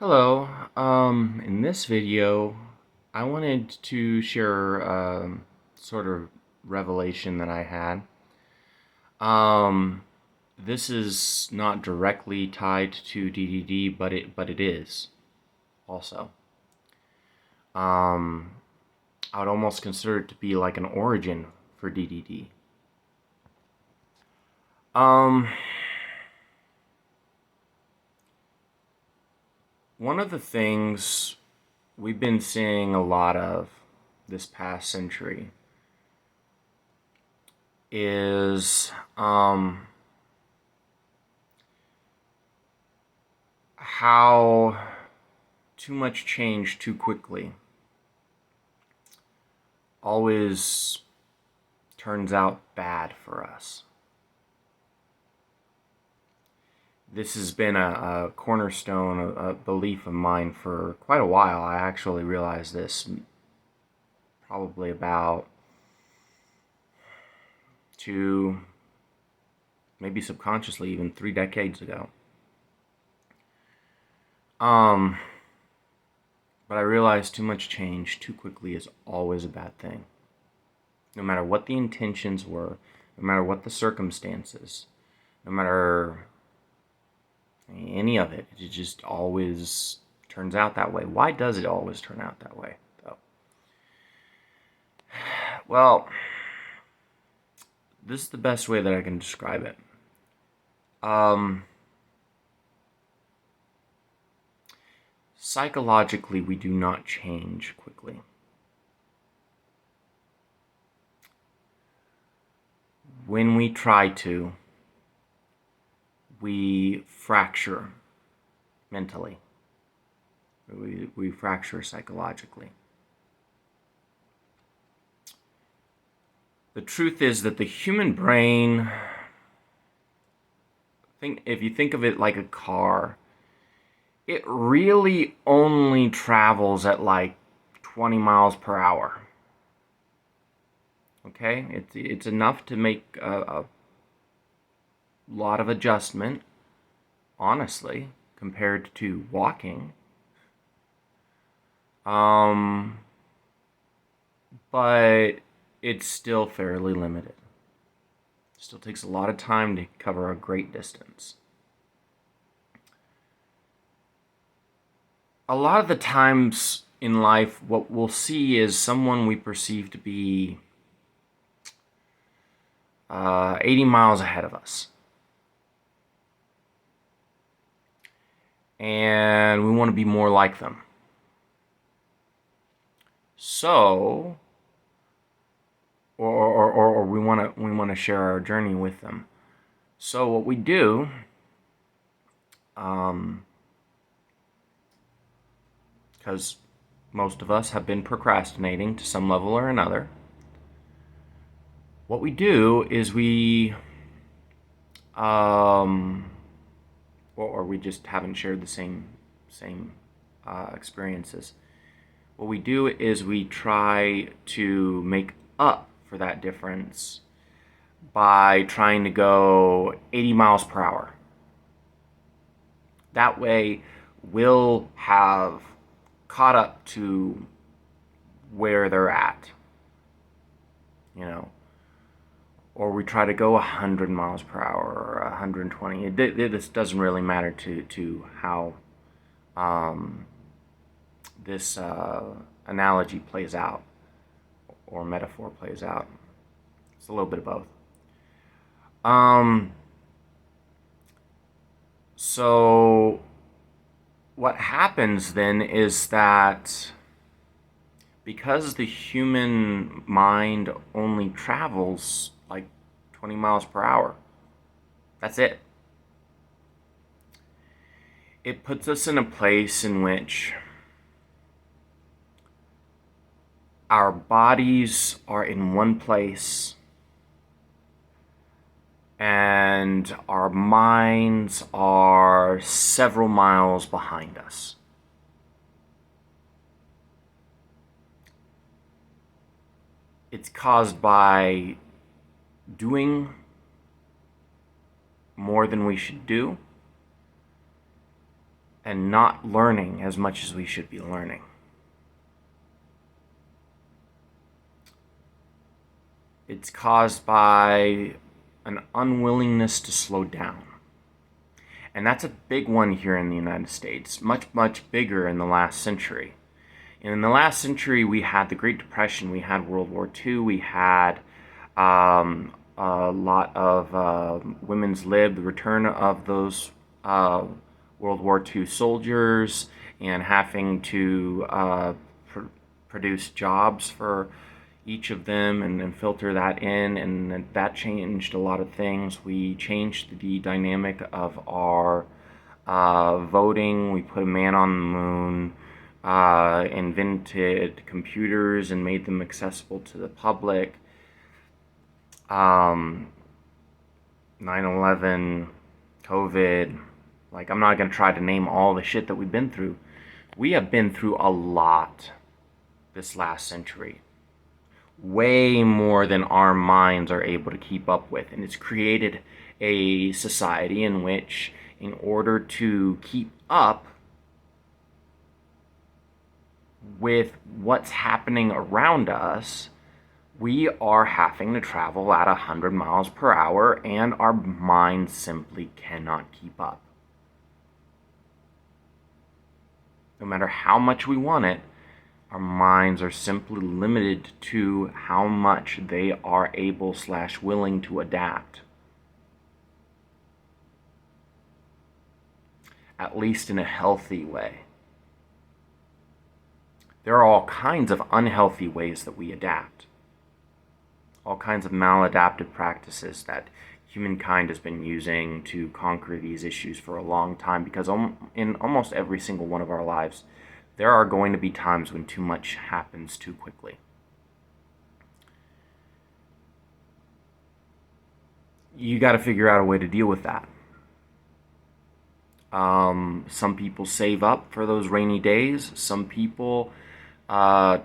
Hello. In this video, I wanted to share sort of revelation that I had. Um, this is not directly tied to DDD, but it is also. Um, I would almost consider it to be like an origin for DDD. Um, One of the things we've been seeing a lot of this past century is how too much change too quickly always turns out bad for us. This has been a cornerstone, a belief of mine for quite a while. I actually realized this probably about two, maybe subconsciously, even 3 decades ago. But I realized too much change too quickly is always a bad thing. No matter what the intentions were, no matter what the circumstances, no matter any of it, it just always turns out that way. Why does it always turn out that way, though? Well, this is the best way that I can describe it. Psychologically, we do not change quickly. When we try to, we fracture mentally. We fracture psychologically. The truth is that the human brain, if you think of it like a car, it really only travels at like 20 miles per hour. Okay? It's enough to make a lot of adjustment, honestly, compared to walking. But it's still fairly limited. Still takes a lot of time to cover a great distance. A lot of the times in life, what we'll see is someone we perceive to be 80 miles ahead of us. And we want to be more like them. So, or we want to share our journey with them. So what we do, because most of us have been procrastinating to some level or another, what we do is or we just haven't shared the same experiences. What we do is we try to make up for that difference by trying to go 80 miles per hour. That way, we'll have caught up to where they're at, or we try to go 100 miles per hour or 120. This doesn't really matter to how this analogy plays out or metaphor plays out. It's a little bit of both. So what happens then is that because the human mind only travels like 20 miles per hour, that's it. It puts us in a place in which our bodies are in one place and our minds are several miles behind us. It's caused by doing more than we should do, and not learning as much as we should be learning. It's caused by an unwillingness to slow down. And that's a big one here in the United States, much, much bigger in the last century. In the last century, we had the Great Depression, we had World War II, we had a lot of women's lib, the return of those World War II soldiers, and having to produce jobs for each of them and filter that in, and that changed a lot of things. We changed the dynamic of our voting. We put a man on the moon, invented computers and made them accessible to the public. 9/11, COVID, like, I'm not going to try to name all the shit that we've been through. We have been through a lot this last century. Way more than our minds are able to keep up with. And it's created a society in which, in order to keep up with what's happening around us, we are having to travel at 100 miles per hour, and our minds simply cannot keep up. No matter how much we want it, our minds are simply limited to how much they are able / willing to adapt. At least in a healthy way. There are all kinds of unhealthy ways that we adapt. All kinds of maladaptive practices that humankind has been using to conquer these issues for a long time, because in almost every single one of our lives, there are going to be times when too much happens too quickly. You got to figure out a way to deal with that. Some people save up for those rainy days. Some people try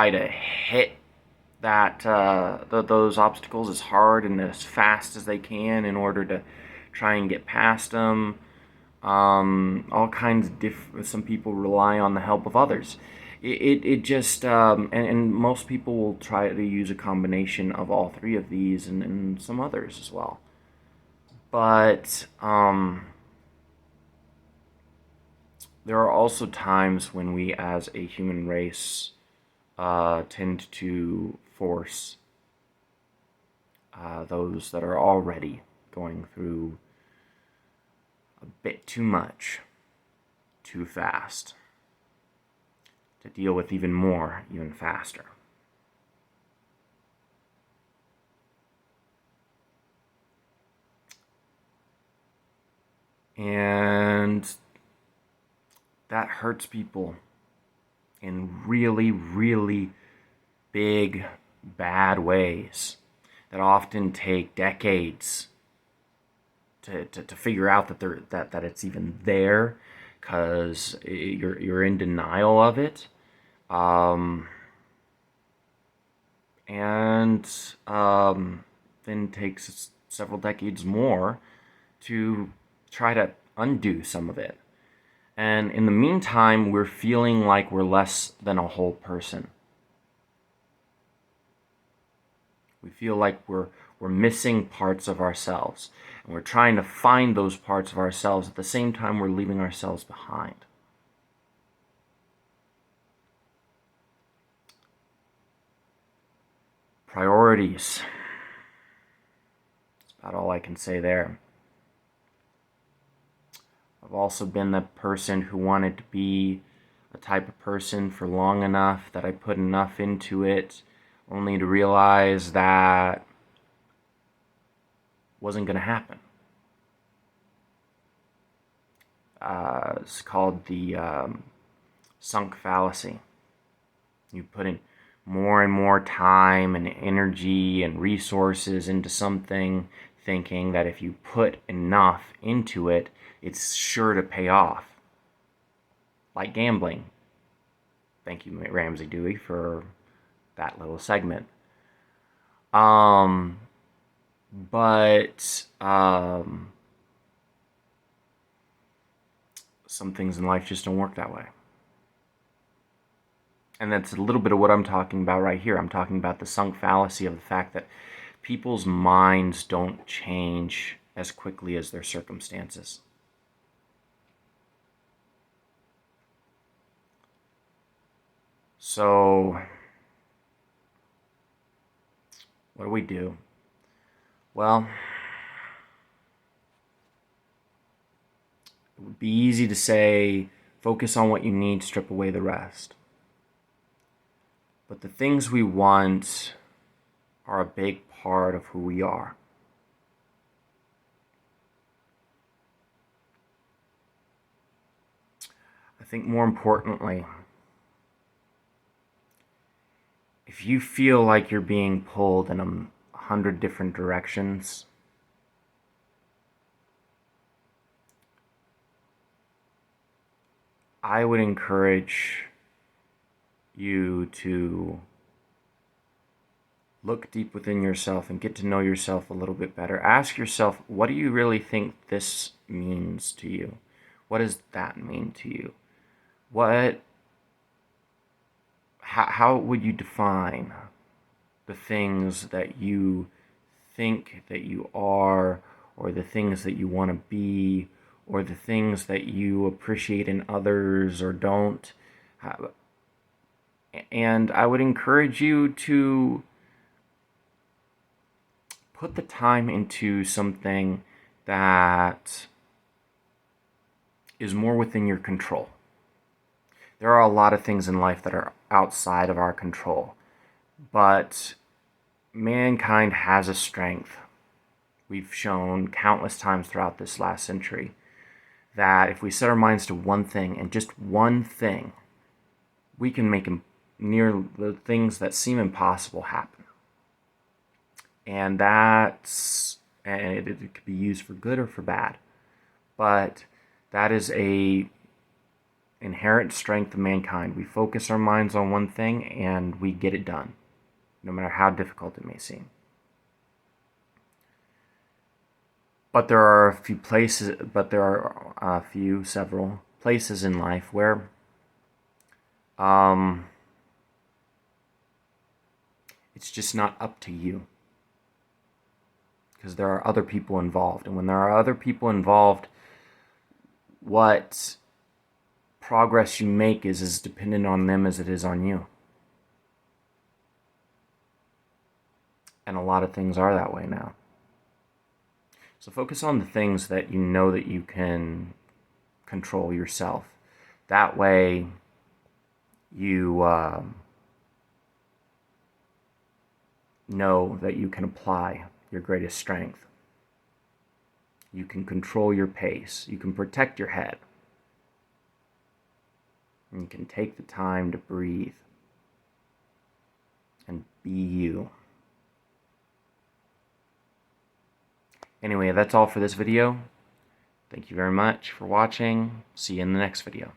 to hit those obstacles as hard and as fast as they can in order to try and get past them. All kinds of some people rely on the help of others. It just and most people will try to use a combination of all three of these and some others as well. But there are also times when we as a human race tend to force those that are already going through a bit too much, too fast, to deal with even more, even faster. And that hurts people in really, really big, bad ways that often take decades to figure out that it's even there, because you're in denial of it, and then takes several decades more to try to undo some of it. And in the meantime, we're feeling like we're less than a whole person. We feel like we're missing parts of ourselves, and we're trying to find those parts of ourselves at the same time we're leaving ourselves behind. Priorities. That's about all I can say there. I've also been the person who wanted to be a type of person for long enough that I put enough into it, only to realize that wasn't going to happen. It's called the Sunk Fallacy. You put in more and more time and energy and resources into something, thinking that if you put enough into it, it's sure to pay off. Like gambling. Thank you, Ramsey Dewey, for that little segment. But some things in life just don't work that way. And that's a little bit of what I'm talking about right here. I'm talking about the sunk fallacy of the fact that people's minds don't change as quickly as their circumstances. So, what do we do? Well, it would be easy to say, focus on what you need, strip away the rest. But the things we want are a big part of who we are. I think more importantly, if you feel like you're being pulled in 100 different directions, I would encourage you to look deep within yourself and get to know yourself a little bit better. Ask yourself, what do you really think this means to you? What does that mean to you? How would you define the things that you think that you are, or the things that you want to be, or the things that you appreciate in others or don't? And I would encourage you to put the time into something that is more within your control. There are a lot of things in life that are outside of our control, but mankind has a strength. We've shown countless times throughout this last century that if we set our minds to one thing and just one thing, we can make near the things that seem impossible happen. And it could be used for good or for bad, but that is a inherent strength of mankind. We focus our minds on one thing and we get it done, no matter how difficult it may seem. But there are several places in life where it's just not up to you, because there are other people involved. And when there are other people involved, what progress you make is as dependent on them as it is on you. And a lot of things are that way now. So focus on the things that you know that you can control yourself. That way you know that you can apply your greatest strength. You can control your pace. You can protect your head. And you can take the time to breathe and be you. Anyway, that's all for this video. Thank you very much for watching. See you in the next video.